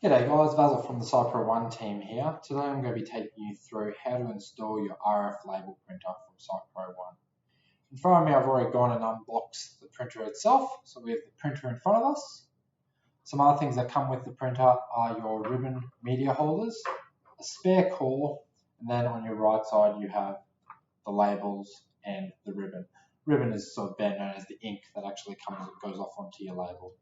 G'day guys, Basil from the Cypro One team here. Today I'm going to be taking you through how to install your RF label printer from Cypro One. In front of me I've already gone and unboxed the printer itself, so we have the printer in front of us. Some other things that come with the printer are your ribbon media holders, a spare core, and then on your right side you have the labels and the ribbon. Ribbon is sort of better known as the ink that actually goes off onto your label.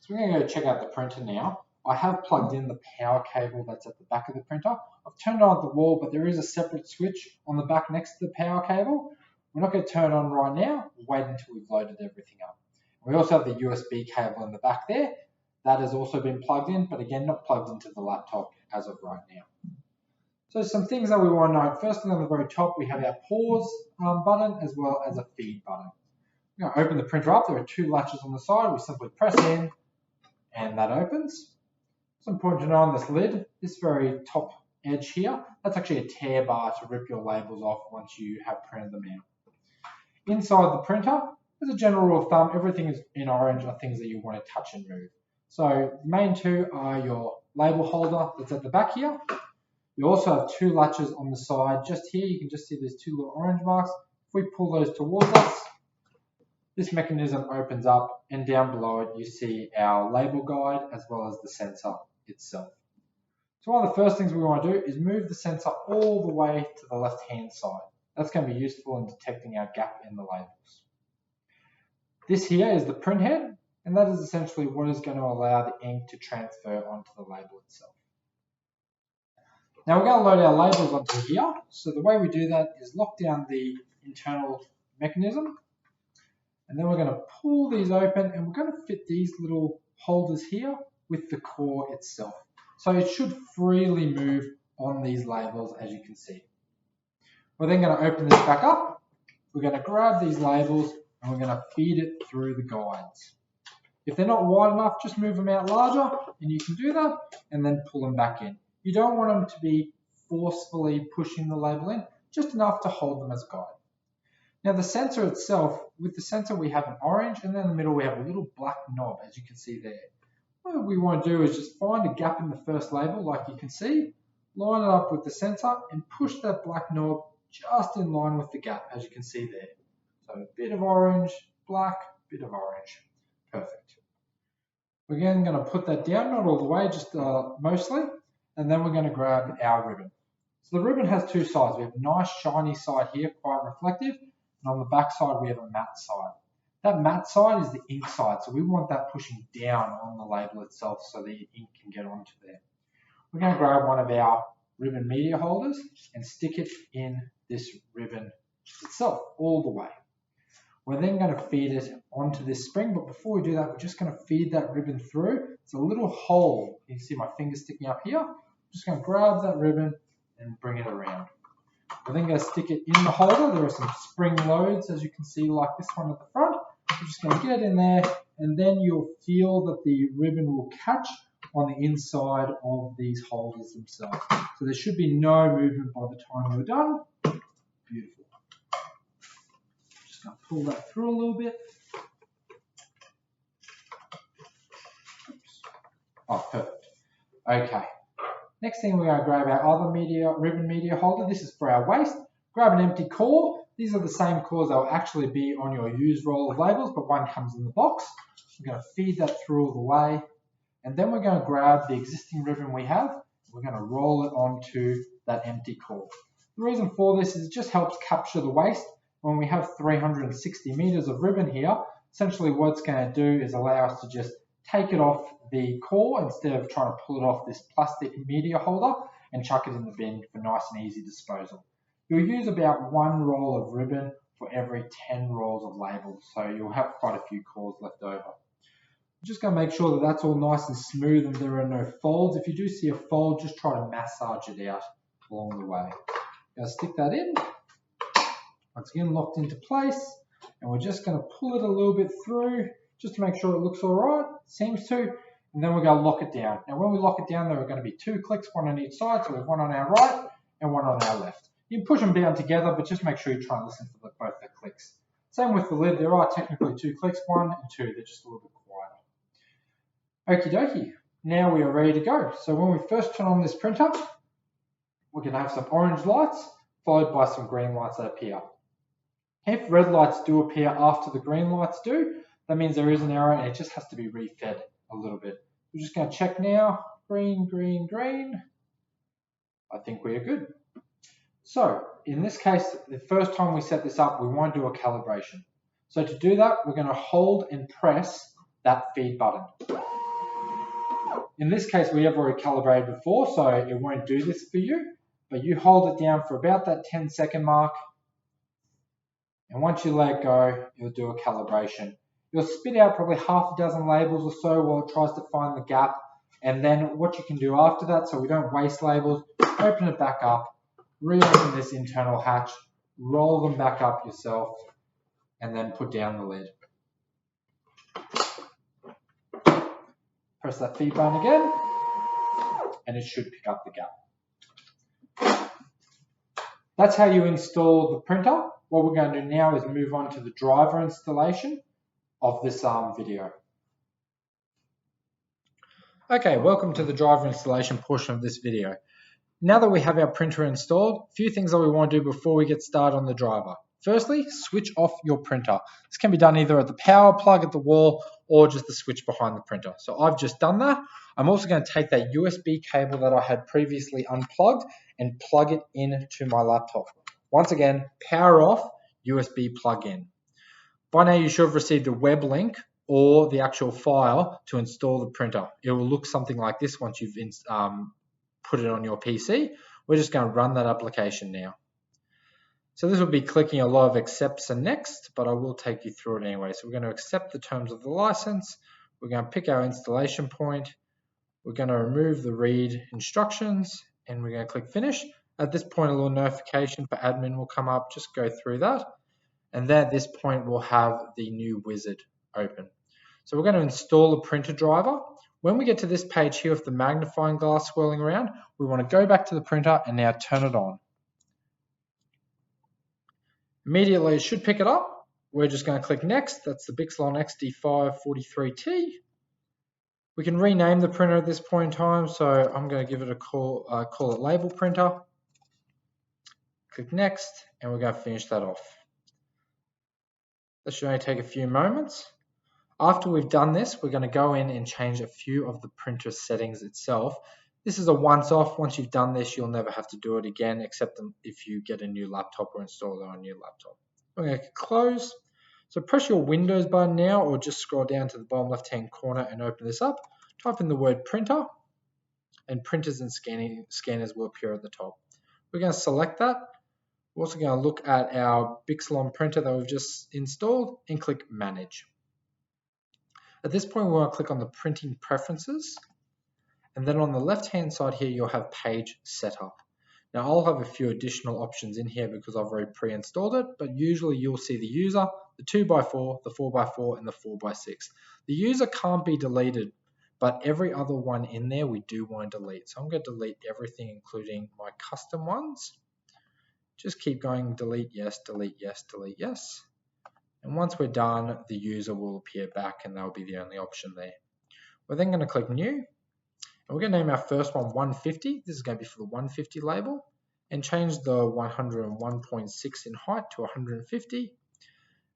So we're going to go check out the printer now. I have plugged in the power cable that's at the back of the printer. I've turned it on at the wall, but there is a separate switch on the back next to the power cable. We're not going to turn it on right now. We'll wait until we've loaded everything up. We also have the USB cable in the back there. That has also been plugged in, but again, not plugged into the laptop as of right now. So some things that we want to note. First thing on the very top, we have our pause button as well as a feed button. We're going to open the printer up. There are two latches on the side. We simply press in and that opens. It's important to know on this lid, this very top edge here, that's actually a tear bar to rip your labels off once you have printed them out. Inside the printer, as a general rule of thumb, everything is in orange are things that you want to touch and move. So the main two are your label holder that's at the back here. You also have two latches on the side. Just here, you can just see there's two little orange marks. If we pull those towards us, this mechanism opens up, and down below it you see our label guide as well as the sensor itself. So one of the first things we want to do is move the sensor all the way to the left hand side. That's going to be useful in detecting our gap in the labels. This here is the print head, and that is essentially what is going to allow the ink to transfer onto the label itself. Now we're going to load our labels onto here. So the way we do that is lock down the internal mechanism, and then we're going to pull these open, and we're going to fit these little holders here with the core itself. So it should freely move on these labels, as you can see. We're then going to open this back up. We're going to grab these labels and we're going to feed it through the guides. If they're not wide enough, just move them out larger, and you can do that and then pull them back in. You don't want them to be forcefully pushing the label in, just enough to hold them as a guide. Now the sensor itself, with the sensor we have an orange, and then in the middle we have a little black knob, as you can see there. What we want to do is just find a gap in the first label, like you can see, line it up with the sensor, and push that black knob just in line with the gap, as you can see there. So a bit of orange, black, bit of orange. Perfect. We're again going to put that down, not all the way, just mostly, and then we're going to grab our ribbon. So the ribbon has two sides. We have a nice shiny side here, quite reflective, and on the back side we have a matte side. That matte side is the ink side, so we want that pushing down on the label itself so the ink can get onto there. We're going to grab one of our ribbon media holders and stick it in this ribbon itself all the way. We're then going to feed it onto this spring, but before we do that, we're just going to feed that ribbon through. It's a little hole. You can see my finger sticking up here. I'm just going to grab that ribbon and bring it around. We're then going to stick it in the holder. There are some spring loads, as you can see, like this one at the front. We're just going to get it in there, and then you'll feel that the ribbon will catch on the inside of these holders themselves. So there should be no movement by the time you're done. Beautiful. Just going to pull that through a little bit. Oops. Oh, perfect. Okay. Next thing, we're going to grab our other ribbon media holder. This is for our waste. Grab an empty core. These are the same cores that will actually be on your used roll of labels, but one comes in the box. We're going to feed that through all the way. And then we're going to grab the existing ribbon we have. We're going to roll it onto that empty core. The reason for this is it just helps capture the waste. When we have 360 meters of ribbon here, essentially what it's going to do is allow us to just take it off the core instead of trying to pull it off this plastic media holder and chuck it in the bin for nice and easy disposal. You'll use about one roll of ribbon for every 10 rolls of labels, so you'll have quite a few cores left over. I'm just going to make sure that that's all nice and smooth and there are no folds. If you do see a fold, just try to massage it out along the way. Now stick that in. Once again, locked into place, and we're just going to pull it a little bit through just to make sure it looks all right. Seems to. And then we're going to lock it down. Now when we lock it down, there are going to be two clicks, one on each side, so we have one on our right and one on our left. You can push them down together, but just make sure you try and listen for both the clicks. Same with the lid, there are technically two clicks, one and two, they're just a little bit quieter. Okie dokie. Now we are ready to go. So when we first turn on this printer, we're going to have some orange lights followed by some green lights that appear. If red lights do appear after the green lights do, that means there is an error and it just has to be refed a little bit. We're just going to check now. Green, green, green. I think we are good. So in this case, the first time we set this up, we want to do a calibration. So to do that, we're going to hold and press that feed button. In this case, we have already calibrated before, so it won't do this for you, but you hold it down for about that 10-second mark. And once you let go, you'll do a calibration. You'll spit out probably half a dozen labels or so while it tries to find the gap. And then what you can do after that, so we don't waste labels, open it back up, reopen this internal hatch, roll them back up yourself, and then put down the lid. Press that feed button again, and it should pick up the gap. That's how you install the printer. What we're going to do now is move on to the driver installation of this video. Okay, welcome to the driver installation portion of this video. Now that we have our printer installed, a few things that we want to do before we get started on the driver. Firstly, switch off your printer. This can be done either at the power plug at the wall or just the switch behind the printer. So I've just done that. I'm also going to take that USB cable that I had previously unplugged and plug it into my laptop. Once again, power off, USB plug in. By now you should have received a web link or the actual file to install the printer. It will look something like this once you've put it on your PC. We're just going to run that application now. So this will be clicking a lot of accepts and next, but I will take you through it anyway. So we're going to accept the terms of the license. We're going to pick our installation point. We're going to remove the read instructions and we're going to click finish. At this point, a little notification for admin will come up. Just go through that. And then at this point, we'll have the new wizard open. So we're going to install the printer driver. When we get to this page here with the magnifying glass swirling around, we want to go back to the printer and now turn it on. Immediately, it should pick it up. We're just going to click next. That's the Bixlon XD543T. We can rename the printer at this point in time. So I'm going to give it a call it label printer. Click next, and we're going to finish that off. That should only take a few moments. After we've done this, we're going to go in and change a few of the printer settings itself. This is a once-off. Once you've done this, you'll never have to do it again, except if you get a new laptop or install it on a new laptop. We're going to close. So press your Windows button now, or just scroll down to the bottom left-hand corner and open this up. Type in the word printer, and printers and scanners will appear at the top. We're going to select that. We're also going to look at our Bixlon printer that we've just installed and click Manage. At this point, we want to click on the Printing Preferences. And then on the left-hand side here, you'll have Page Setup. Now, I'll have a few additional options in here because I've already pre-installed it, but usually you'll see the user, the 2x4, the 4x4, and the 4x6. The user can't be deleted, but every other one in there we do want to delete. So I'm going to delete everything, including my custom ones. Just keep going, delete yes, delete yes, delete yes. And once we're done, the user will appear back and that'll be the only option there. We're then going to click New. And we're going to name our first one 150. This is going to be for the 150 label. And change the 101.6 in height to 150.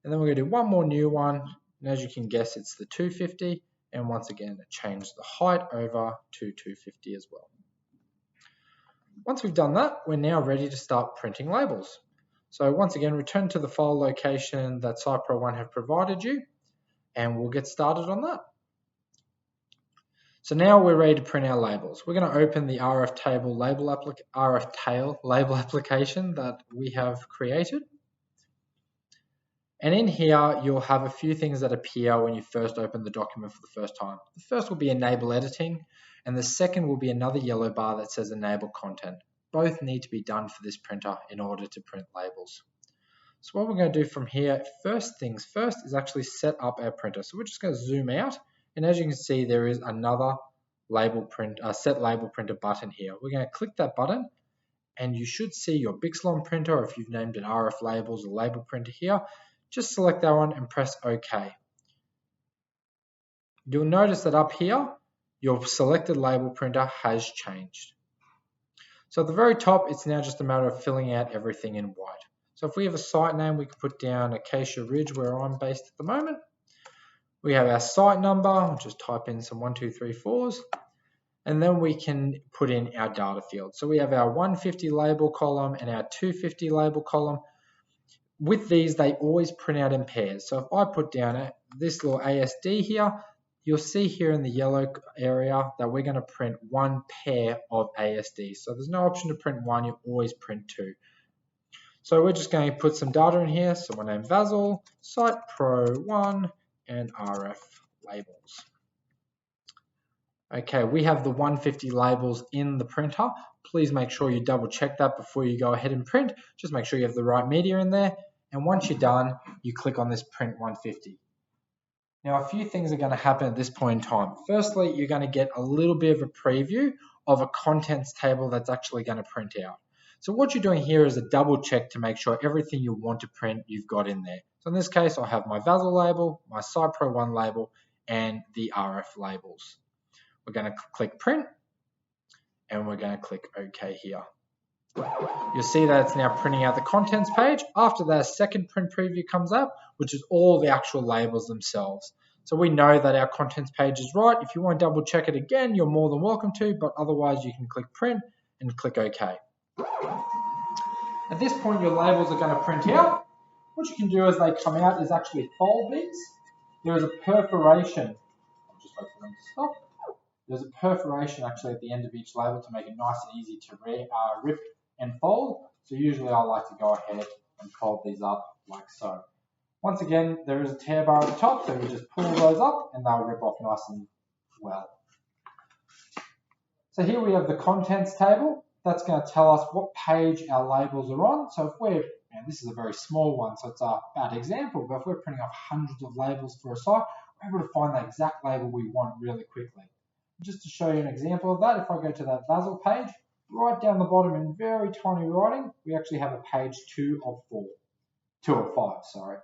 And then we're going to do one more new one. And as you can guess, it's the 250. And once again, change the height over to 250 as well. Once we've done that, we're now ready to start printing labels. So once again, return to the file location that SciPro1 have provided you, and we'll get started on that. So now we're ready to print our labels. We're going to open the RF Tail label application that we have created. And in here, you'll have a few things that appear when you first open the document for the first time. The first will be Enable Editing, and the second will be another yellow bar that says Enable Content. Both need to be done for this printer in order to print labels. So what we're going to do from here, first things first, is actually set up our printer. So we're just going to zoom out, and as you can see, there is another set label printer button here. We're going to click that button, and you should see your Bixlon printer, or if you've named it RF Labels or label printer here. Just select that one and press OK. You'll notice that up here, your selected label printer has changed. So at the very top, it's now just a matter of filling out everything in white. So if we have a site name, we can put down Acacia Ridge, where I'm based at the moment. We have our site number, I'll just type in some 1, 2, 3, 4s, and then we can put in our data field. So we have our 150 label column and our 250 label column. With these, they always print out in pairs. So if I put down this little ASD here, you'll see here in the yellow area that we're going to print one pair of ASDs. So there's no option to print one, you always print two. So we're just going to put some data in here. So my name Vasil, Site Pro 1, and RF labels. Okay, we have the 150 labels in the printer. Please make sure you double check that before you go ahead and print. Just make sure you have the right media in there. And once you're done, you click on this print 150. Now, a few things are going to happen at this point in time. Firstly, you're going to get a little bit of a preview of a contents table that's actually going to print out. So what you're doing here is a double check to make sure everything you want to print, you've got in there. So in this case, I have my Vasil label, my Site Pro 1 label, and the RF labels. We're going to click print, and we're going to click OK here. You'll see that it's now printing out the contents page. After that, a second print preview comes up, which is all the actual labels themselves. So we know that our contents page is right. If you want to double check it again, you're more than welcome to, but otherwise you can click print and click OK. At this point, your labels are going to print out. What you can do as they come out is actually fold these. There is a perforation. I'll just wait for them to stop. There's a perforation actually at the end of each label to make it nice and easy to rip and fold. So usually I like to go ahead and fold these up like so. Once again, there is a tear bar at the top, so you just pull those up and they'll rip off nice and well. So here we have the contents table. That's going to tell us what page our labels are on. So if we're, this is a very small one, so it's a bad example, but if we're printing off hundreds of labels for a site, we're able to find the exact label we want really quickly. Just to show you an example of that, if I go to that Vasil page, right down the bottom in very tiny writing, we actually have a page 2 of 5, sorry.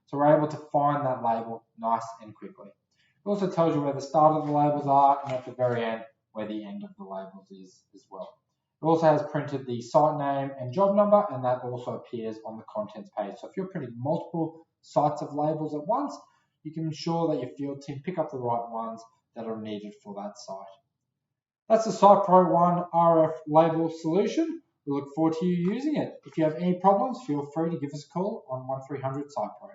So we're able to find that label nice and quickly. It also tells you where the start of the labels are, and at the very end, where the end of the labels is as well. It also has printed the site name and job number, and that also appears on the contents page. So if you're printing multiple sites of labels at once, you can ensure that your field team pick up the right ones that are needed for that site. That's the Site Pro 1 RF label solution. We look forward to you using it. If you have any problems, feel free to give us a call on 1300 Site Pro.